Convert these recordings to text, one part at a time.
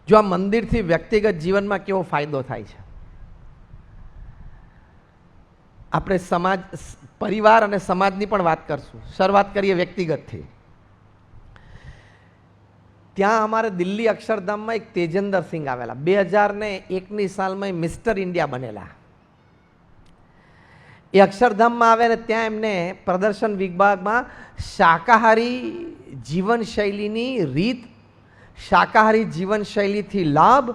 જો આ મંદિરથી વ્યક્તિગત જીવનમાં કેવો ફાયદો થાય છે, આપણે સમાજ, પરિવાર અને સમાજની પણ વાત કરશું. શરૂઆત કરીએ વ્યક્તિગતથી. ત્યાં અમારે દિલ્હી અક્ષરધામમાં એક તેજેન્દર સિંહ આવેલા, 2001ની સાલમાં મિસ્ટર ઇન્ડિયા બનેલા. એ અક્ષરધામમાં આવે ને ત્યાં એમને પ્રદર્શન વિભાગમાં શાકાહારી જીવનશૈલીની રીત, શાકાહારી જીવનશૈલીથી લાભ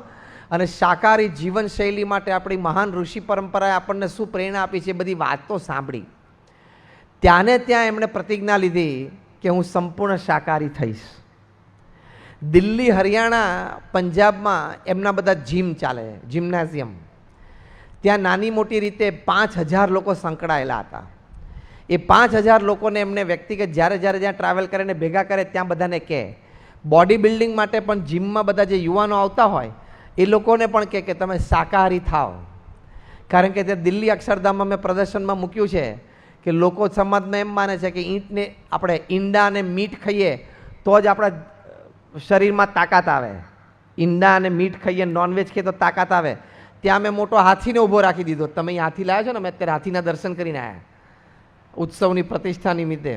અને શાકાહારી જીવનશૈલી માટે આપણી મહાન ઋષિ પરંપરાએ આપણને શું પ્રેરણા આપી છે એ બધી વાતો સાંભળી. ત્યાંને ત્યાં એમણે પ્રતિજ્ઞા લીધી કે હું સંપૂર્ણ શાકાહારી થઈશ. દિલ્હી, હરિયાણા, પંજાબમાં એમના બધા જીમ ચાલે, જિમ્નેશિયમ. ત્યાં નાની મોટી રીતે 5000 લોકો સંકળાયેલા હતા. એ 5000 લોકોને એમને વ્યક્તિગત જ્યારે જ્યાં ટ્રાવેલ કરીને ભેગા કરે ત્યાં બધાને કહે, બોડી બિલ્ડિંગ માટે પણ જીમમાં બધા જે યુવાનો આવતા હોય એ લોકોને પણ કહે કે તમે શાકાહારી થાઓ. કારણ કે તે દિલ્હી અક્ષરધામમાં મેં પ્રદર્શનમાં મૂક્યું છે કે લોકો સમાજમાં એમ માને છે કે ઈંટને આપણે ઈંડા અને મીટ ખાઈએ તો જ આપણા શરીરમાં તાકાત આવે. ઈંડા અને મીટ ખાઈએ, નોનવેજ ખાઈએ તો તાકાત આવે. ત્યાં મેં મોટો હાથીને ઊભો રાખી દીધો. તમે અહીં હાથી લાવ્યા છો ને, મેં અત્યારે હાથીના દર્શન કરીને આવ્યા ઉત્સવની પ્રતિષ્ઠા નિમિત્તે.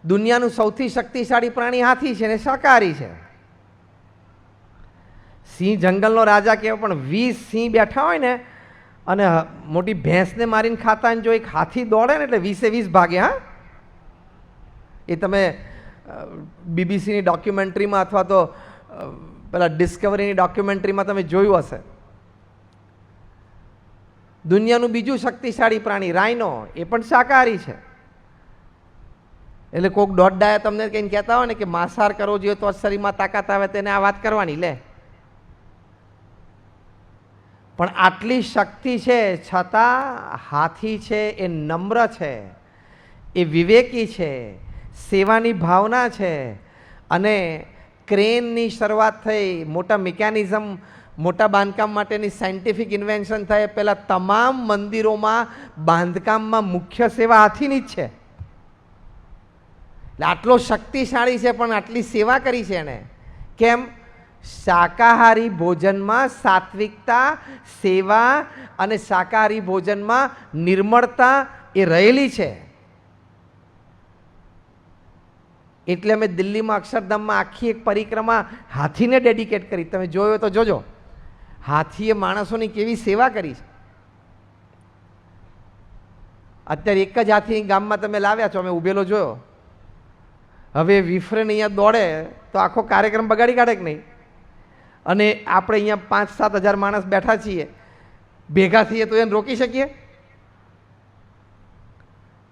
દુનિયાનું સૌથી શક્તિશાળી પ્રાણી હાથી છે ને શાકાહારી છે. સિંહ જંગલનો રાજા કહેવાય, પણ 20 સિંહ બેઠા હોય ને અને મોટી ભેંસને મારીને ખાતા હોય, જો એક હાથી દોડે ને એટલે 20 ભાગે. હા, એ તમે બીબીસીની ડોક્યુમેન્ટરીમાં અથવા તો પેલા ડિસ્કવરીની ડોક્યુમેન્ટરીમાં તમે જોયું હશે. દુનિયાનું બીજું શક્તિશાળી પ્રાણી રાઇનો, એ પણ શાકાહારી છે. એટલે કોઈક દોડડાયા તમને કંઈ કહેતા હોય ને કે માંસાહાર કરવો જોઈએ તો શરીરમાં તાકાત આવે, તેને આ વાત કરવાની લે. પણ આટલી શક્તિ છે છતાં હાથી છે એ નમ્ર છે, એ વિવેકી છે, સેવાની ભાવના છે. અને ક્રેનની શરૂઆત થઈ, મોટા મિકેનિઝમ, મોટા બાંધકામ માટેની સાયન્ટિફિક ઇન્વેન્શન થાય પહેલાં તમામ મંદિરોમાં બાંધકામમાં મુખ્ય સેવા હાથીની જ છે. એટલે આટલો શક્તિશાળી છે પણ આટલી સેવા કરી છે એણે. કેમ? શાકાહારી ભોજનમાં સાત્વિકતા, સેવા અને શાકાહારી ભોજનમાં નિર્મળતા એ રહેલી છે. એટલે અમે દિલ્હીમાં અક્ષરધામમાં આખી એક પરિક્રમા હાથીને ડેડિકેટ કરી. તમે જોયો તો જોજો, હાથીએ માણસોની કેવી સેવા કરી છે. અત્યારે એક જ હાથી ગામમાં તમે લાવ્યા છો, અમે ઉભેલો જોયો. હવે વિફરેન અહીંયા દોડે તો આખો કાર્યક્રમ બગાડી કાઢે કે નહીં? અને આપણે અહીંયા 5-7 હજાર માણસ બેઠા છીએ, ભેગા થઈએ તો એને રોકી શકીએ?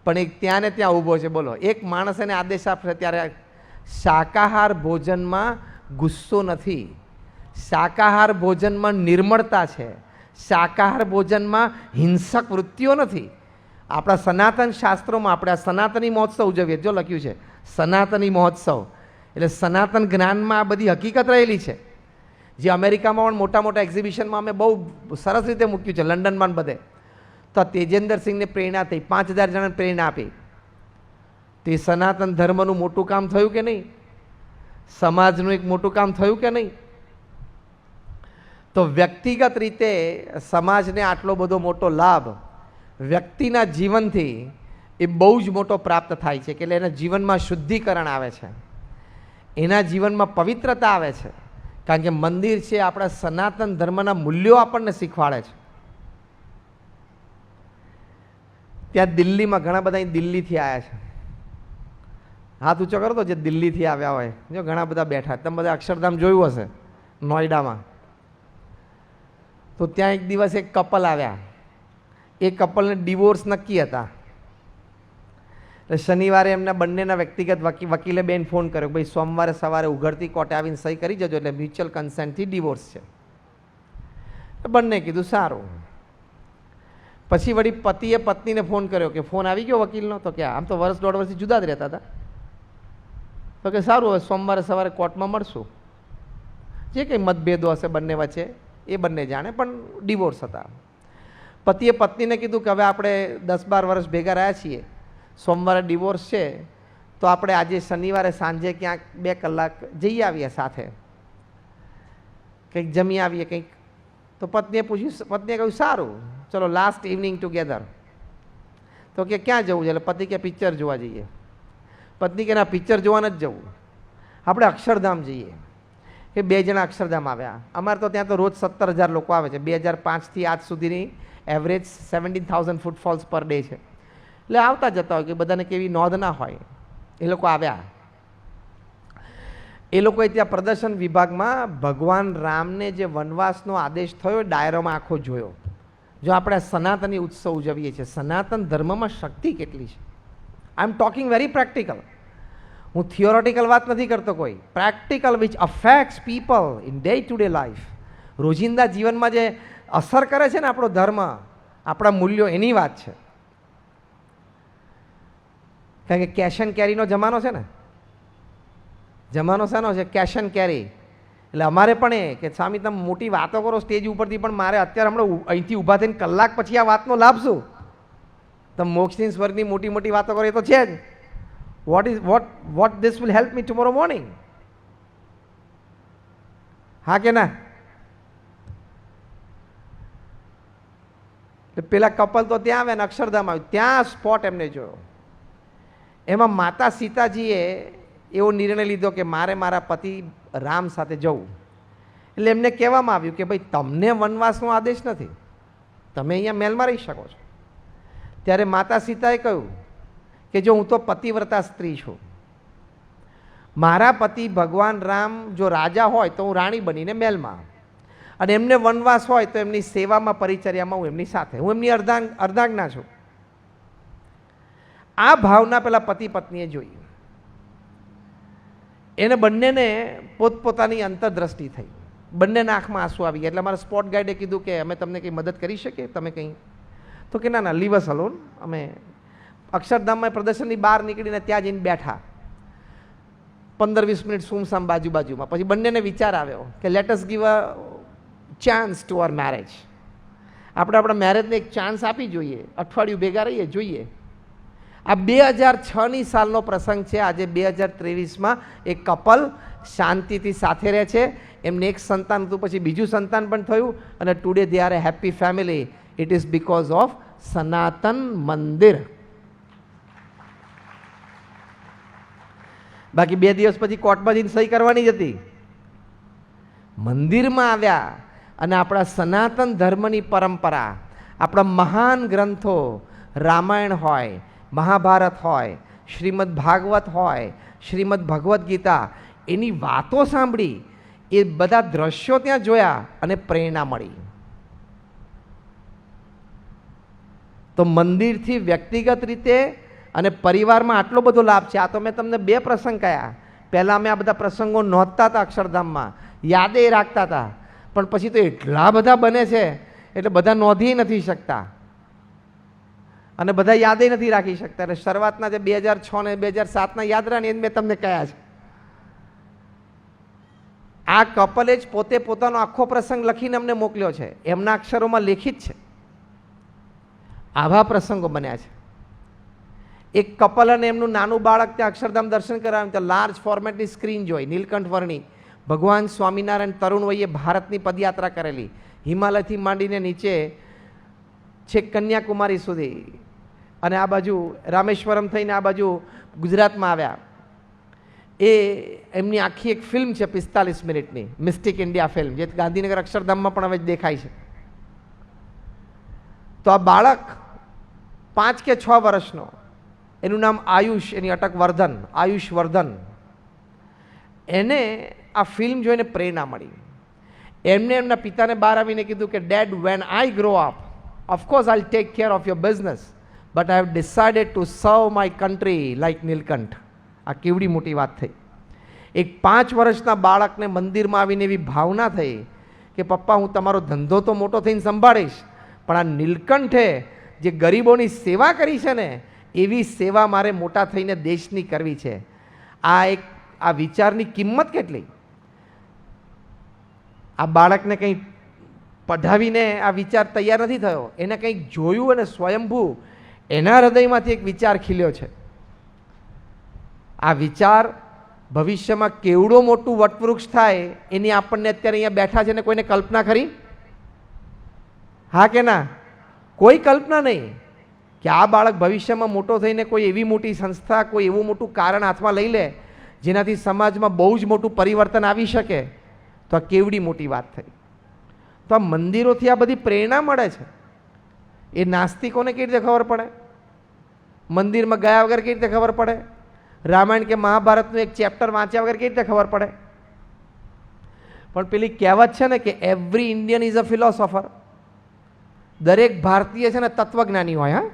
પણ એક ત્યાં ને ત્યાં ઊભો છે. બોલો, એક માણસ એને આદેશ આપશે ત્યારે શાકાહાર ભોજનમાં ગુસ્સો નથી, શાકાહાર ભોજનમાં નિર્મળતા છે, શાકાહાર ભોજનમાં હિંસક વૃત્તિઓ નથી. આપણા સનાતન શાસ્ત્રોમાં આપણે આ સનાતની મહોત્સવ ઉજવીએ, જો લખ્યું છે સનાતની મહોત્સવ, એટલે સનાતન જ્ઞાનમાં આ બધી હકીકત રહેલી છે. જે અમેરિકામાં પણ મોટા મોટા એક્ઝિબિશનમાં અમે બહુ સરસ રીતે મૂક્યું છે, લંડનમાં બધે. તો તેજેન્દર સિંહને પ્રેરણા થઈ, 5000 જણાને પ્રેરણા આપી. તો એ સનાતન ધર્મનું મોટું કામ થયું કે નહીં? સમાજનું એક મોટું કામ થયું કે નહીં? તો વ્યક્તિગત રીતે સમાજને આટલો બધો મોટો લાભ વ્યક્તિના જીવનથી એ બહુ જ મોટો પ્રાપ્ત થાય છે. કે એટલે એના જીવનમાં શુદ્ધિકરણ આવે છે, એના જીવનમાં પવિત્રતા આવે છે. કારણ કે મંદિર છે આપણા સનાતન ધર્મના મૂલ્યો આપણને શીખવાડે છે. ત્યાં દિલ્હીમાં ઘણા બધા દિલ્હીથી આવ્યા છે. હાથ ઊંચો કરો તો જે દિલ્હીથી આવ્યા હોય, જો ઘણા બધા બેઠા. તમે બધા અક્ષરધામ જોયું હશે નોઈડામાં. તો ત્યાં એક દિવસ એક કપલ આવ્યા. એ કપલને ડિવોર્સ નક્કી હતા. એટલે શનિવારે એમના બંનેના વ્યક્તિગત વકીલે બેન ફોન કર્યો, ભાઈ સોમવારે સવારે ઉઘડતી કોર્ટે આવીને સહી કરી જજો, એટલે મ્યુચ્યુઅલ કન્સેન્ટથી ડિવોર્સ છે. બંને કીધું સારું. પછી વળી પતિએ પત્નીને ફોન કર્યો કે ફોન આવી ગયો વકીલનો? તો કે આમ તો 1-1.5 વર્ષથી જુદા જ રહેતા હતા. તો કે સારું, હવે સોમવારે સવારે કોર્ટમાં મળશું. જે કંઈ મતભેદો હશે બંને વચ્ચે એ બંને જાણે, પણ ડિવોર્સ હતા. પતિએ પત્નીને કીધું કે હવે આપણે 10-12 વર્ષ ભેગા રહ્યા છીએ, સોમવારે ડિવોર્સ છે તો આપણે આજે શનિવારે સાંજે ક્યાંક 2 કલાક જઈ આવીએ સાથે. કંઈક જમી આવીએ કંઈક. તો પત્નીએ પૂછ્યું, પત્નીએ કહ્યું સારું, ચલો લાસ્ટ ઇવનિંગ ટુગેધર. તો કે ક્યાં જવું છે? એટલે પતિ કે પિક્ચર જોવા જઈએ. પત્ની કે ના, પિક્ચર જોવા નથી જવું, આપણે અક્ષરધામ જઈએ. એ 2 જણા અક્ષરધામ આવ્યા. અમારે તો ત્યાં તો રોજ 17,000 લોકો આવે છે. 2005થી આજ સુધીની એવરેજ 17,000 ફૂટફોલ્સ પર ડે છે. એટલે આવતા જતા હોય કે બધાને કેવી નોંધ ના હોય. એ લોકો આવ્યા. એ લોકોએ ત્યાં પ્રદર્શન વિભાગમાં ભગવાન રામને જે વનવાસનો આદેશ થયો ડાયરામાં આખો જોયો. જો આપણે સનાતની ઉત્સવ ઉજવીએ છીએ, સનાતન ધર્મમાં શક્તિ કેટલી છે. I am talking very practical. હું થિયોરેટિકલ વાત નથી કરતો, કોઈ practical which affects people in day to day life. રોજિંદા જીવનમાં જે અસર કરે છે ને આપણો ધર્મ, આપણા મૂલ્યો, એની વાત છે. કારણ કે કેશ એન્ડ કેરીનો જમાનો છે ને. જમાનો શાનો છે? કેશ એન્ડ કેરી. એટલે અમારે પણ એ કે સ્વામી તમે મોટી વાતો કરો સ્ટેજ ઉપરથી, પણ મારે અત્યારે હમણાં અહીંથી ઊભા થઈને કલાક પછી આ વાતનો લાભ શું? તમે મોક્ષની સ્વર્ગની મોટી મોટી વાતો કરો એ તો છે જ. what this will help me tomorrow morning? હા કે ના? પેલા કપલ તો ત્યાં આવ્યા ને અક્ષરધામ આવ્યું, ત્યાં સ્પોટ એમને જોયો. એમાં માતા સીતાજીએ એવો નિર્ણય લીધો કે મારે મારા પતિ રામ સાથે જવું. એટલે એમને કહેવામાં આવ્યું કે ભાઈ તમને વનવાસનો આદેશ નથી, તમે અહીંયા મહેલમાં રહી શકો છો. ત્યારે માતા સીતાએ કહ્યું કે જો હું તો પતિવ્રતા સ્ત્રી છું, મારા પતિ ભગવાન રામ જો રાજા હોય તો હું રાણી બનીને મહેલમાં, અને એમને વનવાસ હોય તો એમની સેવામાં પરિચર્યામાં હું એમની સાથે, હું એમની અર્ધાંગના છું. આ ભાવના પેલા પતિ પત્નીએ જોઈ. એને બંનેને પોતપોતાની અંતરદ્રષ્ટિ થઈ. બંનેના આંખમાં આંસુ આવી ગયા. એટલે અમારા સ્પોટ ગાઈડે કીધું કે અમે તમને કંઈ મદદ કરી શકીએ, તમે કંઈ? તો કે ના ના, લીવ અસ અલોન. અમે અક્ષરધામમાં પ્રદર્શનની બહાર નીકળીને ત્યાં જઈને બેઠા. 15-20 મિનિટ સુમસામ બાજુમાં. પછી બંનેને વિચાર આવ્યો કે let us give a chance to our marriage. આપણે આપણા મેરેજને એક ચાન્સ આપી જોઈએ, અઠવાડિયું ભેગા રહીએ, જોઈએ. આ 2006ની સાલનો પ્રસંગ છે. આજે 2023માં એક કપલ શાંતિથી સાથે રહે છે. એમને એક સંતાન હતું, પછી બીજું સંતાન પણ થયું, અને today they are A happy family. It is because of સનાતન મંદિર. બાકી 2 દિવસ પછી કોર્ટમાં જઈને સહી કરવાની જ હતી. મંદિરમાં આવ્યા અને આપણા સનાતન ધર્મની પરંપરા, આપણા મહાન ગ્રંથો, રામાયણ હોય, મહાભારત હોય, શ્રીમદ ભાગવત હોય, શ્રીમદ ભગવદ્ ગીતા, એની વાતો સાંભળી, એ બધા દ્રશ્યો ત્યાં જોયા અને પ્રેરણા મળી. તો મંદિરથી વ્યક્તિગત રીતે અને પરિવારમાં આટલો બધો લાભ છે. આ તો મેં તમને 2 પ્રસંગ કહ્યા. પહેલાં અમે આ બધા પ્રસંગો નોંધતા હતા અક્ષરધામમાં, યાદે રાખતા હતા, પણ પછી તો એટલા બધા બને છે એટલે બધા નોંધી નથી શકતા અને બધા યાદે નથી રાખી શકતા. એટલે શરૂઆતના જે 2006 ને 2007ના યાદ રહ્યા ને એ મેં તમને કહ્યા છે. આ કપલે જ પોતે પોતાનો આખો પ્રસંગ લખીને અમને મોકલ્યો છે, એમના અક્ષરોમાં લેખિત છે. આવા પ્રસંગો બન્યા છે. એક કપલ અને એમનું નાનું બાળક ત્યાં અક્ષરધામ દર્શન કરાવ્યું, ત્યાં લાર્જ ફોર્મેટની સ્ક્રીન જોઈ, નીલકંઠ વર્ણી. ભગવાન સ્વામિનારાયણ તરુણ વયે ભારતની પદયાત્રા કરેલી, હિમાલયથી માંડીને નીચે છેક કન્યાકુમારી સુધી, અને આ બાજુ રામેશ્વરમ થઈને આ બાજુ ગુજરાતમાં આવ્યા. એ એમની આખી એક ફિલ્મ છે 45 મિનિટની, મિસ્ટિક ઇન્ડિયા ફિલ્મ, જે ગાંધીનગર અક્ષરધામમાં પણ હવે દેખાય છે. તો આ બાળક 5 કે 6 વર્ષનો, એનું નામ આયુષ, એની અટક વર્ધન, આયુષ વર્ધન. એને આ ફિલ્મ જોઈને પ્રેરણા મળી. એમને એમના પિતાને બહાર આવીને કીધું કે dad, when I grow up, of course I take care of your business, but I have decided to serve my country like Neelkanth. આ કેવડી મોટી વાત થઈ. એક 5 વર્ષના બાળકને મંદિરમાં આવીને એવી ભાવના થઈ કે પપ્પા, હું તમારો ધંધો તો મોટો થઈને સંભાળીશ, પણ આ નીલકંઠે જે ગરીબોની સેવા કરી છે ને, એવી સેવા મારે મોટા થઈને દેશની કરવી છે. આ વિચારની કિંમત કેટલી! આ બાળકને કંઈ પઢાવીને આ વિચાર તૈયાર નથી થયો, એને કંઈક જોયું અને સ્વયંભૂ એના હૃદયમાંથી એક વિચાર ખીલ્યો છે. આ વિચાર ભવિષ્યમાં કેવડું મોટું વટવૃક્ષ થાય એની આપણને અત્યારે અહીંયા બેઠા છે ને કોઈને કલ્પના ખરી? હા કે ના? કોઈ કલ્પના નહીં કે આ બાળક ભવિષ્યમાં મોટો થઈને કોઈ એવી મોટી સંસ્થા, કોઈ એવું મોટું કારણ હાથમાં લઈ લે જેનાથી સમાજમાં બહુ જ મોટું પરિવર્તન આવી શકે. તો આ કેવડી મોટી વાત થઈ. તો આ મંદિરોથી આ બધી પ્રેરણા મળે છે. એ નાસ્તિકોને કેવી રીતે ખબર પડે? મંદિરમાં ગયા વગર કેવી રીતે ખબર પડે? રામાયણ કે મહાભારતનું એક ચેપ્ટર વાંચ્યા વગર કેવી રીતે ખબર પડે? પણ પેલી કહેવત છે ને કે every Indian is a philosopher. દરેક ભારતીય છે ને તત્વજ્ઞાની હોય. હા,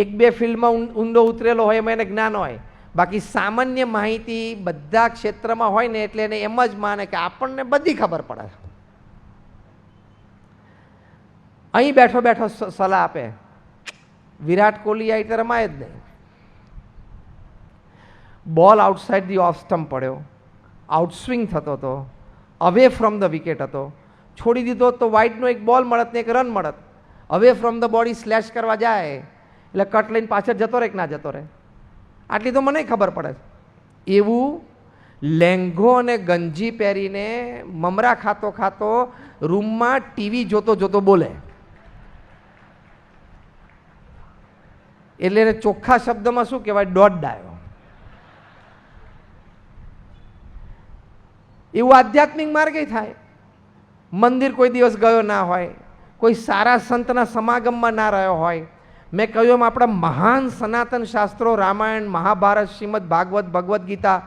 એક બે ફિલ્ડમાં ઊંડો ઉતરેલો હોય એમાં એને જ્ઞાન હોય, બાકી સામાન્ય માહિતી બધા ક્ષેત્રમાં હોય ને એટલે એને એમ જ માને કે આપણને બધી ખબર પડે. અહીં બેઠો બેઠો સલાહ આપે, વિરાટ કોહલી આ રીતે રમાય જ નહીં. બોલ આઉટસાઇડ ધી ઓફ સ્ટમ્પ પડ્યો, આઉટસ્વિંગ થતો હતો, અવે ફ્રોમ ધ વિકેટ હતો, છોડી દીધો તો વાઇડનો એક બોલ મળત ને એક run મળત. Away from the body slash કરવા જાય એટલે કટ લઈને પાછળ જતો રહે કે ના જતો રહે, આટલી તો મને ખબર પડે. એવું લેંઘો અને ગંજી પહેરીને મમરા ખાતો ખાતો રૂમમાં ટીવી જોતો જોતો બોલે, એટલે એને ચોખ્ખા શબ્દમાં શું કહેવાય? દોઢ ડાયો. એવું આધ્યાત્મિક માર્ગે થાય. મંદિર કોઈ દિવસ ગયો ના હોય, કોઈ સારા સંતના સમાગમમાં ના રહ્યો હોય. મેં કહ્યું એમ આપણા મહાન સનાતન શાસ્ત્રો રામાયણ, મહાભારત, શ્રીમદ ભાગવત, ભગવદ્ ગીતા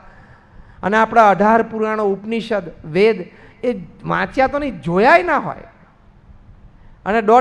અને આપણા 18 પુરાણો, ઉપનિષદ, વેદ એ વાંચ્યા તો નહીં, જોયાય ના હોય. અને દોઢ